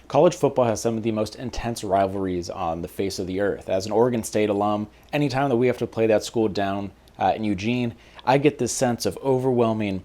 College football has some of the most intense rivalries on the face of the earth. As an Oregon State alum, anytime that we have to play that school down in Eugene, I get this sense of overwhelming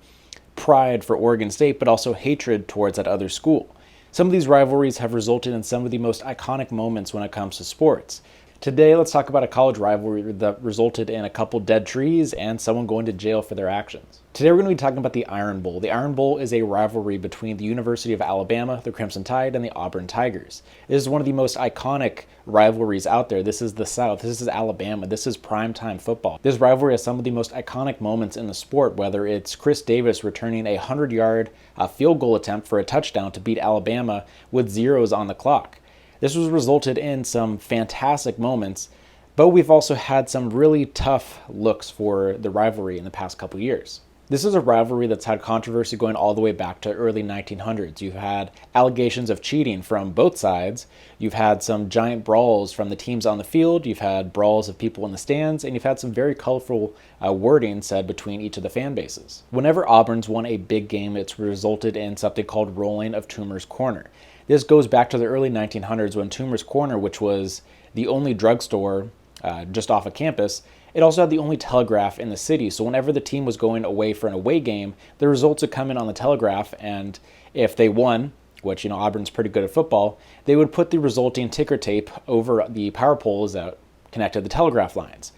pride for Oregon State, but also hatred towards that other school. Some of these rivalries have resulted in some of the most iconic moments when it comes to sports. Today, let's talk about a college rivalry that resulted in a couple dead trees and someone going to jail for their actions. Today, we're going to be talking about the Iron Bowl. The Iron Bowl is a rivalry between the University of Alabama, the Crimson Tide, and the Auburn Tigers. This is one of the most iconic rivalries out there. This is the South. This is Alabama. This is primetime football. This rivalry has some of the most iconic moments in the sport, whether it's Chris Davis returning a 100-yard field goal attempt for a touchdown to beat Alabama with zeros on the clock. This has resulted in some fantastic moments, but we've also had some really tough looks for the rivalry in the past couple years. This is a rivalry that's had controversy going all the way back to early 1900s. You've had allegations of cheating from both sides. You've had some giant brawls from the teams on the field. You've had brawls of people in the stands, and you've had some very colorful wording said between each of the fan bases. Whenever Auburn's won a big game, it's resulted in something called rolling of Toomer's Corner. This goes back to the early 1900s when Toomer's Corner, which was the only drugstore just off of campus, it also had the only telegraph in the city. So whenever the team was going away for an away game, the results would come in on the telegraph, and if they won, which, Auburn's pretty good at football, they would put the resulting ticker tape over the power poles that connected the telegraph lines.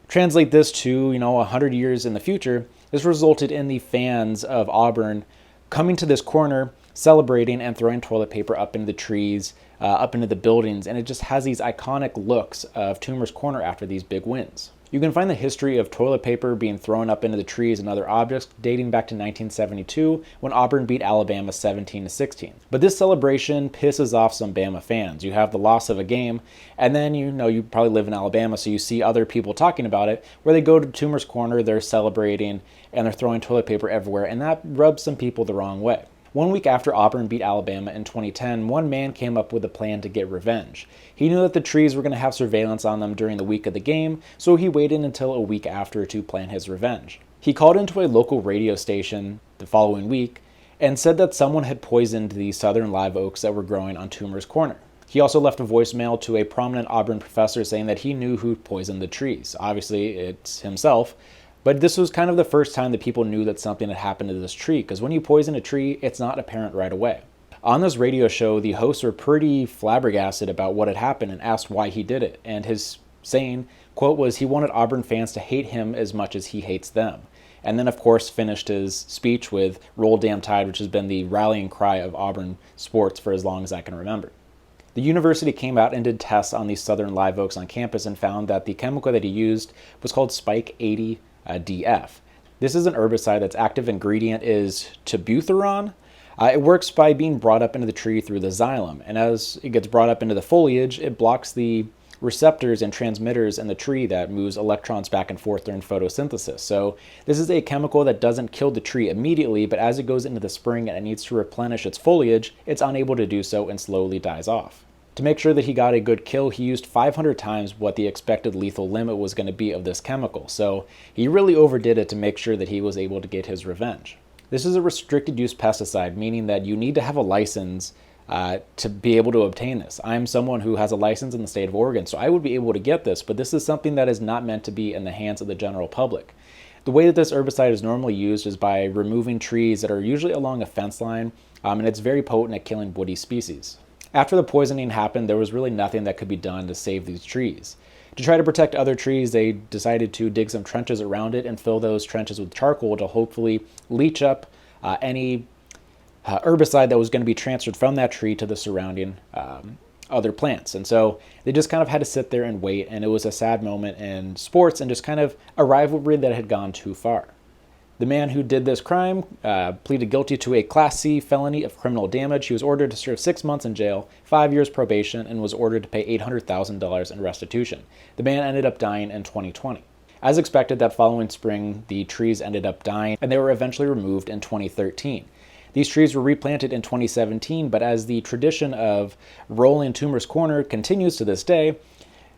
Translate this to, 100 years in the future, this resulted in the fans of Auburn coming to this corner, celebrating and throwing toilet paper up into the trees, up into the buildings, and it just has these iconic looks of Toomer's Corner after these big wins. You can find the history of toilet paper being thrown up into the trees and other objects dating back to 1972 when Auburn beat Alabama 17-16. But this celebration pisses off some Bama fans. You have the loss of a game, and then you probably live in Alabama, so you see other people talking about it, where they go to Toomer's Corner, they're celebrating, and they're throwing toilet paper everywhere, and that rubs some people the wrong way. 1 week after Auburn beat Alabama in 2010, one man came up with a plan to get revenge. He knew that the trees were going to have surveillance on them during the week of the game, so he waited until a week after to plan his revenge. He called into a local radio station the following week and said that someone had poisoned the southern live oaks that were growing on Toomer's Corner. He also left a voicemail to a prominent Auburn professor saying that he knew who poisoned the trees. Obviously, it's himself. But this was kind of the first time that people knew that something had happened to this tree, because when you poison a tree, it's not apparent right away. On this radio show, the hosts were pretty flabbergasted about what had happened and asked why he did it. And his saying, quote, was he wanted Auburn fans to hate him as much as he hates them. And then, of course, finished his speech with Roll Damn Tide, which has been the rallying cry of Auburn sports for as long as I can remember. The university came out and did tests on these southern live oaks on campus and found that the chemical that he used was called Spike 80 DF. This is an herbicide that's active ingredient is tebuteron. It works by being brought up into the tree through the xylem, and as it gets brought up into the foliage, it blocks the receptors and transmitters in the tree that moves electrons back and forth during photosynthesis. So this is a chemical that doesn't kill the tree immediately, but as it goes into the spring and it needs to replenish its foliage, it's unable to do so and slowly dies off. To make sure that he got a good kill, he used 500 times what the expected lethal limit was going to be of this chemical, so he really overdid it to make sure that he was able to get his revenge. This is a restricted use pesticide, meaning that you need to have a license to be able to obtain this. I'm someone who has a license in the state of Oregon, so I would be able to get this, but this is something that is not meant to be in the hands of the general public. The way that this herbicide is normally used is by removing trees that are usually along a fence line, and it's very potent at killing woody species. After the poisoning happened, there was really nothing that could be done to save these trees. To try to protect other trees, they decided to dig some trenches around it and fill those trenches with charcoal to hopefully leach up any herbicide that was going to be transferred from that tree to the surrounding other plants. And so they just kind of had to sit there and wait, and it was a sad moment in sports and just kind of a rivalry that had gone too far. The man who did this crime pleaded guilty to a Class C felony of criminal damage. He was ordered to serve 6 months in jail, 5 years probation, and was ordered to pay $800,000 in restitution. The man ended up dying in 2020. As expected, that following spring, the trees ended up dying, and they were eventually removed in 2013. These trees were replanted in 2017, but as the tradition of rolling Toomer's Corner continues to this day,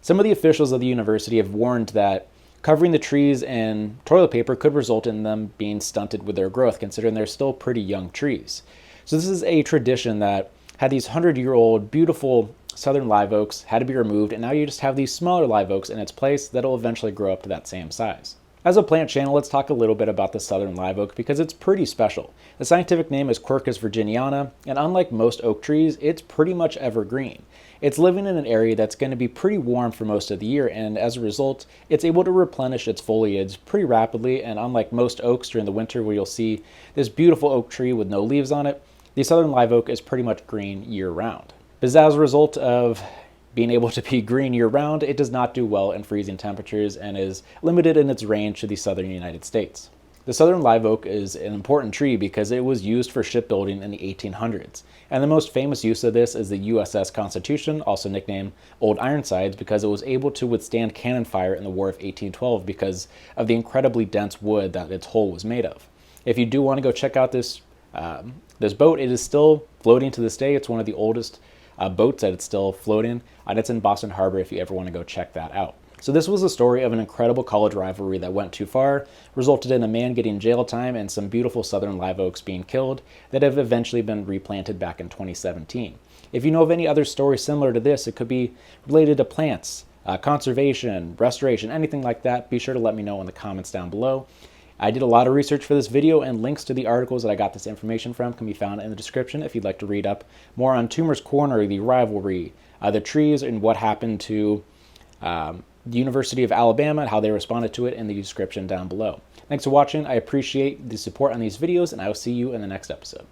some of the officials of the university have warned that covering the trees in toilet paper could result in them being stunted with their growth, considering they're still pretty young trees. So this is a tradition that had these 100-year-old beautiful southern live oaks, had to be removed, and now you just have these smaller live oaks in its place that'll eventually grow up to that same size. As a plant channel, let's talk a little bit about the southern live oak because it's pretty special. The scientific name is Quercus virginiana, and unlike most oak trees, it's pretty much evergreen. It's living in an area that's going to be pretty warm for most of the year, and as a result, it's able to replenish its foliage pretty rapidly, and unlike most oaks during the winter where you'll see this beautiful oak tree with no leaves on it, the southern live oak is pretty much green year-round. But as a result of being able to be green year-round, it does not do well in freezing temperatures and is limited in its range to the southern United States. The southern live oak is an important tree because it was used for shipbuilding in the 1800s. And the most famous use of this is the USS Constitution, also nicknamed Old Ironsides, because it was able to withstand cannon fire in the War of 1812 because of the incredibly dense wood that its hull was made of. If you do want to go check out this boat, it is still floating to this day. It's one of the oldest boats that it's still floating, and it's in Boston Harbor if you ever want to go check that out. So this was a story of an incredible college rivalry that went too far, resulted in a man getting jail time and some beautiful southern live oaks being killed that have eventually been replanted back in 2017. If you know of any other stories similar to this, it could be related to plants, conservation, restoration, anything like that, be sure to let me know in the comments down below. I did a lot of research for this video, and links to the articles that I got this information from can be found in the description if you'd like to read up more on Toomer's Corner, the rivalry, the trees, and what happened to the University of Alabama and how they responded to it in the description down below. Thanks for watching. I appreciate the support on these videos, and I will see you in the next episode.